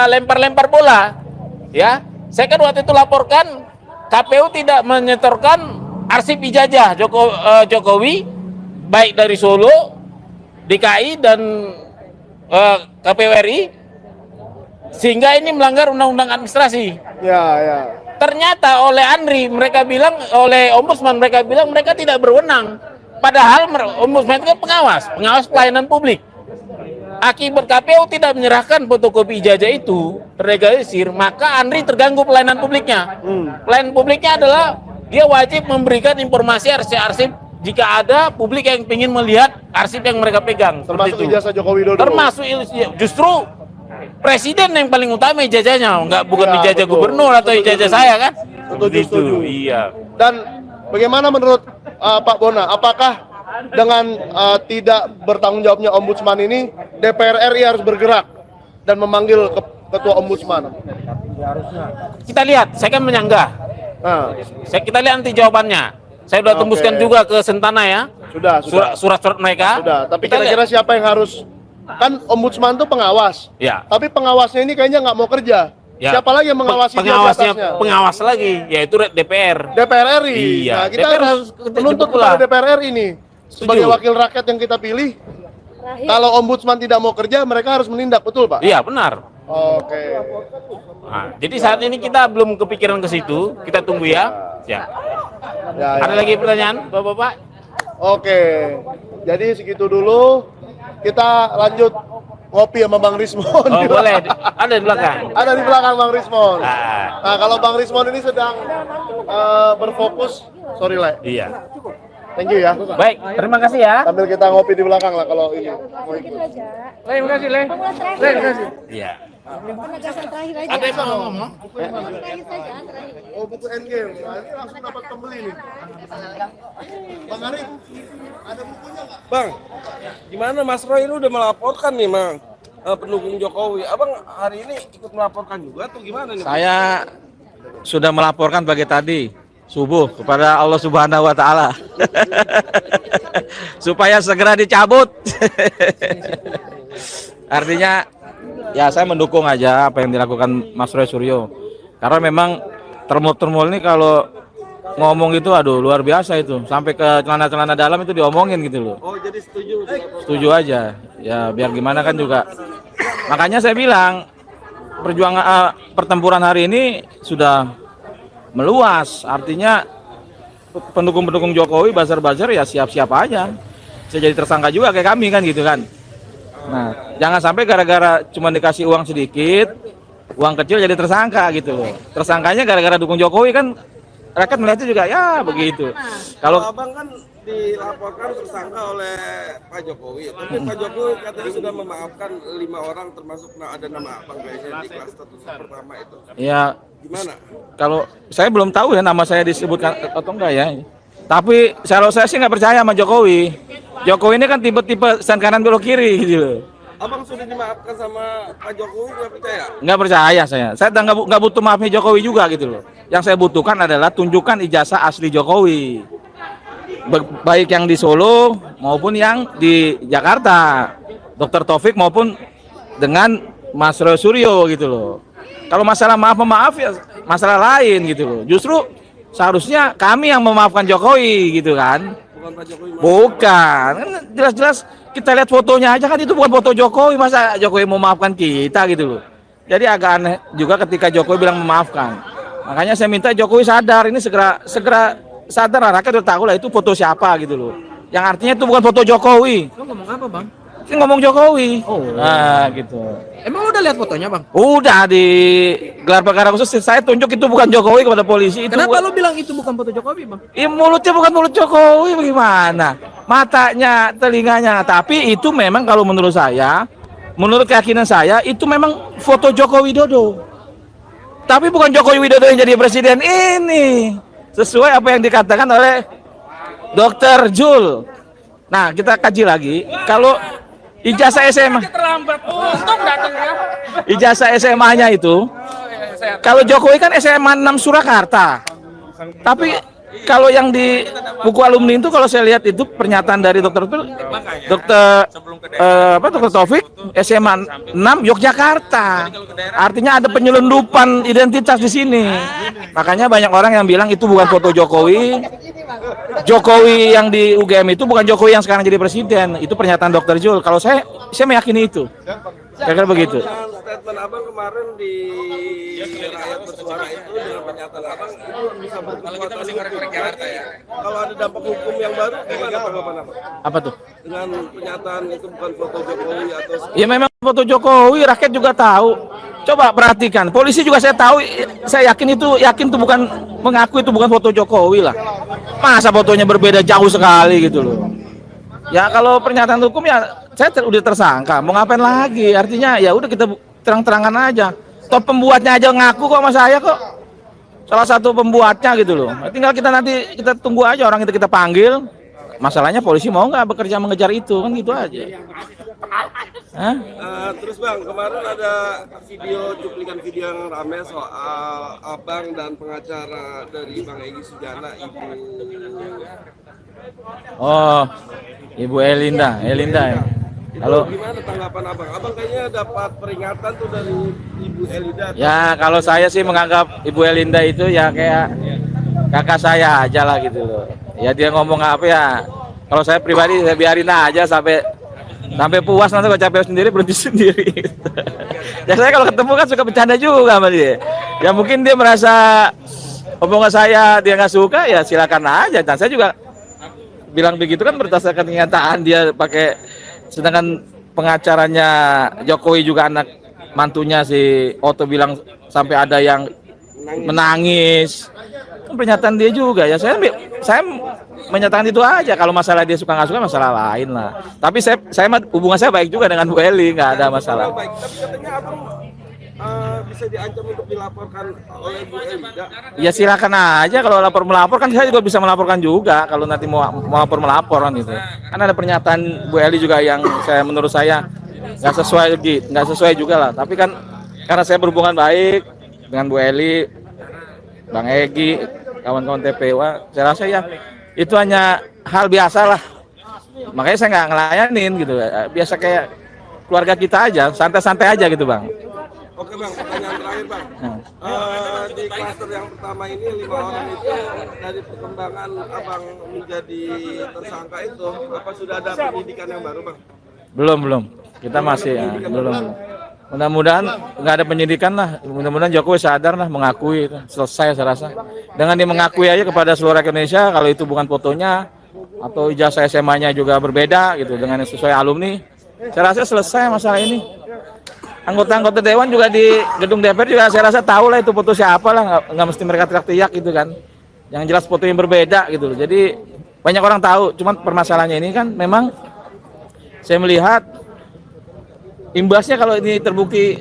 lempar-lempar bola, ya. Saya kan waktu itu laporkan KPU tidak menyetorkan arsip ijazah Jokowi, baik dari Solo, DKI dan KPU RI, sehingga ini melanggar undang-undang administrasi. Ya, ya. Ternyata oleh ANRI mereka bilang, oleh Ombudsman mereka bilang mereka tidak berwenang. Padahal Ombudsman itu kan pengawas pelayanan publik. Akibat KPU tidak menyerahkan fotokopi ijazah itu terlegalisir, maka ANRI terganggu pelayanan publiknya. Pelayanan publiknya adalah dia wajib memberikan informasi arsip-arsip jika ada publik yang ingin melihat arsip yang mereka pegang. Termasuk Seperti itu. ijazah Joko Widodo. Termasuk justru presiden yang paling utama ijazahnya, bukan Ya, ijazah betul. gubernur atau ijazah saya kan? Setuju, Seperti itu. setuju. Iya. Dan bagaimana menurut Pak Bona? Apakah dengan tidak bertanggung jawabnya Ombudsman ini, DPR RI harus bergerak dan memanggil Ketua Ombudsman? Kita lihat, saya kan menyanggah. Nah, Kita lihat nanti jawabannya. Saya sudah tembuskan Oke. juga ke Sentana ya. sudah. Surat-surat mereka. Sudah, tapi Kita kira-kira lihat. siapa yang harus? Kan Ombudsman itu pengawas. Ya. Tapi pengawasnya ini kayaknya nggak mau kerja. Ya. Siapa lagi yang mengawasi dia di Pengawasnya atasnya? pengawas lagi, yaitu DPR. DPR RI. Iya, Nah, kita DPR harus harus menuntut jemput kepada bola. DPR RI ini sebagai wakil rakyat yang kita pilih. Kalau Ombudsman tidak mau kerja, mereka harus menindak, betul Pak? Iya, benar. Oke. Nah, jadi saat ini kita belum kepikiran ke situ. Kita tunggu ya. Ya. Ya, ya. Ada lagi pertanyaan, Bapak-bapak? Oke. Jadi segitu dulu. Kita lanjut ngopi sama Bang Rismon. Oh, boleh. Ada di belakang. Ada di belakang Bang Rismon. Ah. Nah, kalau Bang Rismon ini sedang berfokus, sorry Le. Iya. Thank you ya. Baik, terima kasih ya. Sambil kita ngopi di belakang lah kalau ini. Mau ikut. Terima kasih, Le. Terima kasih. Iya. Penegasan terakhir aja. Ada yang mau ngomong? Terakhir saja, terakhir. Oh, buku Endgame. Nah, ini langsung dapat pembeli nih. Bang Arif, ada bukunya nggak? Bang, gimana Mas Roy ini udah melaporkan nih, Mang, pendukung Jokowi. Abang hari ini ikut melaporkan juga atau gimana nih? Saya sudah melaporkan pagi tadi subuh kepada Allah Subhanahu wa taala. Supaya segera dicabut. Artinya ya saya mendukung aja apa yang dilakukan Mas Roy Suryo. Karena memang termul ini kalau ngomong itu aduh luar biasa itu. Sampai ke celana-celana dalam itu diomongin gitu loh. Oh, jadi setuju. Setuju aja. Ya biar gimana kan juga. Makanya saya bilang perjuangan pertempuran hari ini sudah meluas. Artinya pendukung-pendukung Jokowi buzzer-buzzer ya siap-siap aja. Bisa jadi tersangka juga kayak kami kan gitu kan. Nah, jangan sampai gara-gara cuma dikasih uang sedikit, uang kecil jadi tersangka gitu loh. Tersangkanya gara-gara dukung Jokowi kan, rakyat melihatnya juga ya begitu. Kalau Kalau abang kan dilaporkan tersangka oleh Pak Jokowi, tapi Pak Jokowi katanya sudah memaafkan 5 orang termasuk ada nama abang kayaknya di klaster pertama itu. ya, Gimana? kalau saya belum tahu ya nama saya disebutkan atau enggak ya. Tapi kalau saya sih nggak percaya sama Jokowi. Jokowi ini kan tipe-tipe stand kanan belok kiri gitu loh. Abang sudah dimaafkan sama Pak Jokowi, nggak percaya? Nggak percaya saya. Saya nggak butuh maafnya Jokowi juga gitu loh. Yang saya butuhkan adalah tunjukkan ijazah asli Jokowi. Baik yang di Solo maupun yang di Jakarta. Dr. Taufik maupun dengan Mas Roy Suryo gitu loh. Kalau masalah maaf ya masalah lain gitu loh. Justru seharusnya kami yang memaafkan Jokowi gitu kan. Bukan Pak Jokowi. Bukan. Kan jelas-jelas kita lihat fotonya aja kan itu bukan foto Jokowi, masa Jokowi mau maafkan kita gitu loh. Jadi agak aneh juga ketika Jokowi bilang memaafkan. Makanya saya minta Jokowi sadar, ini segera sadar lah, rakyat udah tahu lah itu foto siapa gitu loh. Yang artinya itu bukan foto Jokowi. Lo ngomong apa, Bang? Ini ngomong Jokowi. Oh. Nah, gitu. Emang lo udah lihat fotonya, Bang? Udah di gelar perkara khusus saya tunjuk itu bukan Jokowi kepada polisi. Itu Kenapa lo bilang itu bukan foto Jokowi, Bang? mulutnya bukan mulut Jokowi, bagaimana? Matanya, telinganya. Tapi itu memang kalau menurut saya, menurut keyakinan saya, itu memang foto Joko Widodo. Tapi bukan Joko Widodo yang jadi presiden ini. Sesuai apa yang dikatakan oleh Dr. Jul. Nah, kita kaji lagi. Kalau ijazah SMA, ijazah SMA-nya itu, kalau Jokowi kan SMA 6 Surakarta. Tapi kalau yang di buku alumni itu kalau saya lihat itu pernyataan dari Dr. Taufik SMA 6 Yogyakarta. Artinya ada penyelundupan identitas di sini. Makanya banyak orang yang bilang itu bukan foto Jokowi. Jokowi yang di UGM itu bukan Jokowi yang sekarang jadi presiden. Itu pernyataan Dr. Jul. Kalau saya meyakini itu. Kira-kira begitu. Dengan statement abang kemarin di rakyat bersuara itu dengan pernyataan abang itu bisa berkekuatan hukum. Kalau ada dampak hukum yang baru gimana tanggapan abang? Apa tuh? Dengan pernyataan itu bukan foto Jokowi atau Ya memang foto Jokowi, rakyat juga tahu. Coba perhatikan, polisi juga saya tahu, saya yakin itu bukan mengaku itu bukan foto Jokowi lah. Masa fotonya berbeda jauh sekali gitu loh. Ya kalau pernyataan hukum ya saya udah tersangka, mau ngapain lagi? Artinya ya udah kita terang-terangan aja. Toh pembuatnya aja ngaku kok sama saya kok. Salah satu pembuatnya gitu loh. Tinggal kita tunggu aja orang itu kita panggil. Masalahnya polisi mau nggak bekerja mengejar itu kan gitu aja. Hah? Terus bang, kemarin ada cuplikan video yang rame soal abang dan pengacara dari Bang Egy Sujana, Oh, Ibu Elinda ya. Kalau gimana tanggapan abang? Abang kayaknya dapat peringatan tuh dari Ibu Elinda. ya kalau saya sih menganggap Ibu Elinda itu ya kayak kakak saya aja lah gitu loh. Ya dia ngomong apa ya. Kalau saya pribadi saya biarin aja sampai puas, nanti kalau capek sendiri berhenti sendiri. Ya saya kalau ketemu kan suka bercanda juga sama dia. Ya mungkin dia merasa omongan saya dia nggak suka ya silakan aja. Dan saya juga bilang begitu kan berdasarkan kenyataan dia pakai, sedangkan pengacaranya Jokowi juga anak mantunya si Otto bilang sampai ada yang menangis. Kan pernyataan dia juga ya saya menyatakan itu aja. Kalau masalah dia suka nggak suka masalah lain lah. Tapi saya hubungan saya baik juga dengan Bu Eli, nggak ada masalah. Baik, tapi katanya abang bisa diancam untuk dilaporkan oleh Bu Elinda. Ya silakan aja kalau melapor kan saya juga bisa melaporkan juga kalau nanti mau melapor kan gitu. Kan ada pernyataan Bu Eli juga yang menurut saya nggak sesuai juga lah. Tapi kan karena saya berhubungan baik dengan Bu Eli, Bang Egy, kawan-kawan TPW, saya rasa ya itu hanya hal biasa lah. Makanya saya nggak ngelayanin gitu. Biasa kayak keluarga kita aja, santai-santai aja gitu bang. Oke bang, pertanyaan terakhir bang. Di klaster yang pertama ini 5 orang itu dari perkembangan abang menjadi tersangka itu, apa sudah ada penyidikan yang baru bang? Belum. Kita masih belum. Mudah-mudahan nggak ada penyidikan lah. Mudah-mudahan Jokowi sadar lah, mengakui selesai saya rasa. Dengan dia mengakui aja kepada seluruh rakyat Indonesia kalau itu bukan fotonya atau ijazah SMA-nya juga berbeda gitu dengan yang sesuai alumni. Saya rasa selesai masalah ini. Anggota-anggota dewan juga di gedung DPR juga saya rasa tahu lah itu foto siapa lah, nggak mesti mereka teriak-teriak gitu kan. Yang jelas foto yang berbeda gitu. Jadi banyak orang tahu. Cuman permasalahannya ini kan memang saya melihat imbasnya kalau ini terbukti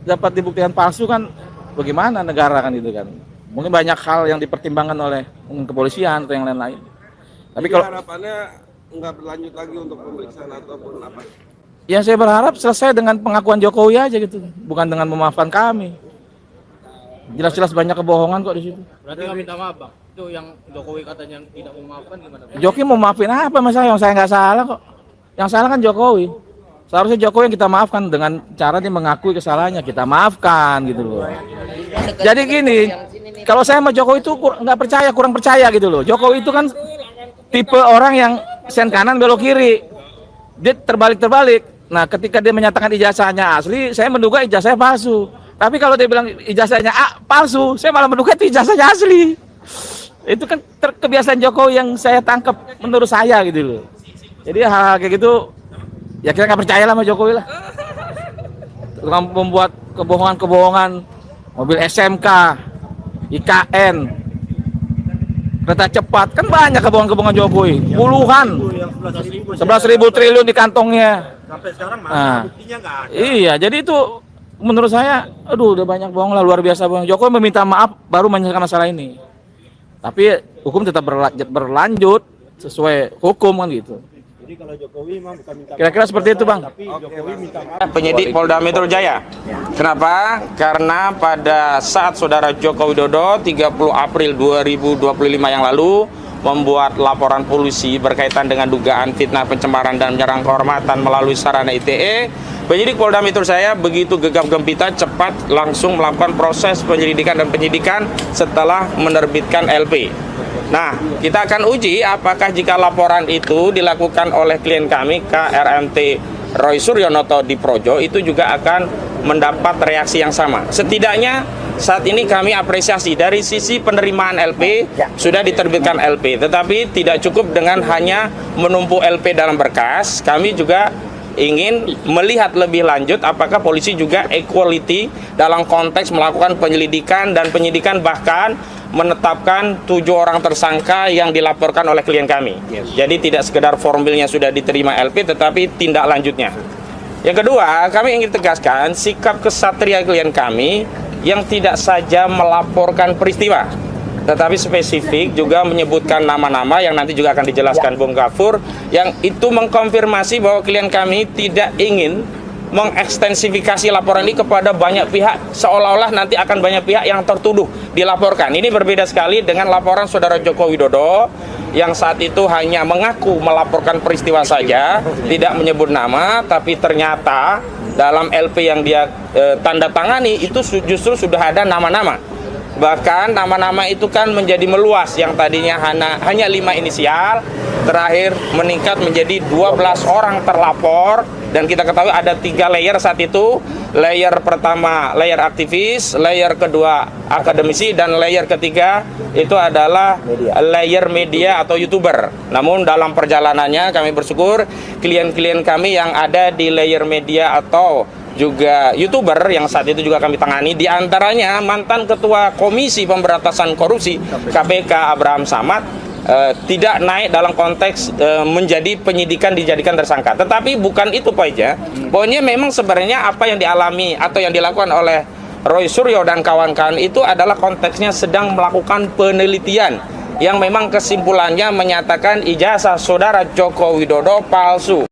dapat dibuktikan palsu kan bagaimana negara kan itu kan. Mungkin banyak hal yang dipertimbangkan oleh kepolisian atau yang lain-lain. Tapi Jadi kalau harapannya nggak berlanjut lagi untuk pemeriksaan ataupun apa? ya saya berharap selesai dengan pengakuan Jokowi aja gitu, bukan dengan memaafkan kami. Jelas-jelas banyak kebohongan kok di situ. Berarti nggak minta maaf, Bang? Itu yang Jokowi katanya tidak memaafkan gimana? Jokowi mau maafin apa masalah yang saya nggak salah kok. Yang salah kan Jokowi. Seharusnya Jokowi yang kita maafkan dengan cara dia mengakui kesalahannya, kita maafkan gitu loh. Jadi gini, kalau saya sama Jokowi itu nggak percaya, kurang percaya gitu loh. Jokowi itu kan tipe orang yang sen kanan belok kiri, dia terbalik-terbalik. Nah, ketika dia menyatakan ijazahnya asli, saya menduga ijazahnya palsu. Tapi kalau dia bilang ijazahnya palsu, saya malah menduga itu ijazahnya asli. Itu kan kebiasaan Jokowi yang saya tangkap menurut saya gitu loh. Jadi hal-hal kayak gitu, ya kita nggak percaya lah sama Jokowi lah. Tukang membuat kebohongan-kebohongan, mobil SMK, IKN, kereta cepat, kan banyak kebohongan-kebohongan Jokowi, puluhan, 11.000 triliun di kantongnya. Sampai sekarang Nah, buktinya nggak ada. iya, jadi itu menurut saya, aduh udah banyak bohong lah, luar biasa bohong. Jokowi meminta maaf baru menyelesaikan masalah ini. Tapi hukum tetap berlanjut sesuai hukum kan gitu. Jadi kalau Jokowi memang bukan minta Kira-kira seperti itu, Bang. tapi Jokowi minta maaf. Penyidik Polda Metro Jaya. Kenapa? Karena pada saat Saudara Joko Widodo 30 April 2025 yang lalu membuat laporan polisi berkaitan dengan dugaan fitnah, pencemaran dan menyerang kehormatan melalui sarana ITE, penyidik Polda Metro Jaya begitu gegap gempita cepat langsung melakukan proses penyelidikan dan penyidikan setelah menerbitkan LP. Nah, kita akan uji apakah jika laporan itu dilakukan oleh klien kami KRMT Roy Suryonoto di Projo itu juga akan mendapat reaksi yang sama. Setidaknya saat ini kami apresiasi dari sisi penerimaan LP sudah diterbitkan LP, tetapi tidak cukup dengan hanya menumpuk LP dalam berkas. Kami juga ingin melihat lebih lanjut apakah polisi juga equality dalam konteks melakukan penyelidikan dan penyidikan, bahkan menetapkan 7 orang tersangka yang dilaporkan oleh klien kami. Jadi tidak sekedar formilnya sudah diterima LP, tetapi tindak lanjutnya. Yang kedua, kami ingin tegaskan sikap kesatria klien kami yang tidak saja melaporkan peristiwa, tetapi spesifik juga menyebutkan nama-nama yang nanti juga akan dijelaskan Bung Gafur, yang itu mengkonfirmasi bahwa klien kami tidak ingin mengekstensifikasi laporan ini kepada banyak pihak, seolah-olah nanti akan banyak pihak yang tertuduh dilaporkan. Ini berbeda sekali dengan laporan Saudara Joko Widodo yang saat itu hanya mengaku melaporkan peristiwa saja, tidak menyebut nama, tapi ternyata dalam LP yang dia tanda tangani itu justru sudah ada nama-nama. Bahkan nama-nama itu kan menjadi meluas, yang tadinya hanya 5 inisial, terakhir meningkat menjadi 12 orang terlapor. Dan kita ketahui ada 3 layer saat itu. Layer pertama layer aktivis, layer kedua akademisi, dan layer ketiga itu adalah layer media atau YouTuber. Namun dalam perjalanannya kami bersyukur klien-klien kami yang ada di layer media atau juga YouTuber yang saat itu juga kami tangani, diantaranya mantan Ketua Komisi Pemberantasan Korupsi KPK Abraham Samad, tidak naik dalam konteks menjadi penyidikan dijadikan tersangka. Tetapi bukan itu poinnya. Poinnya memang sebenarnya apa yang dialami atau yang dilakukan oleh Roy Suryo dan kawan-kawan itu adalah konteksnya sedang melakukan penelitian yang memang kesimpulannya menyatakan ijazah Saudara Joko Widodo palsu.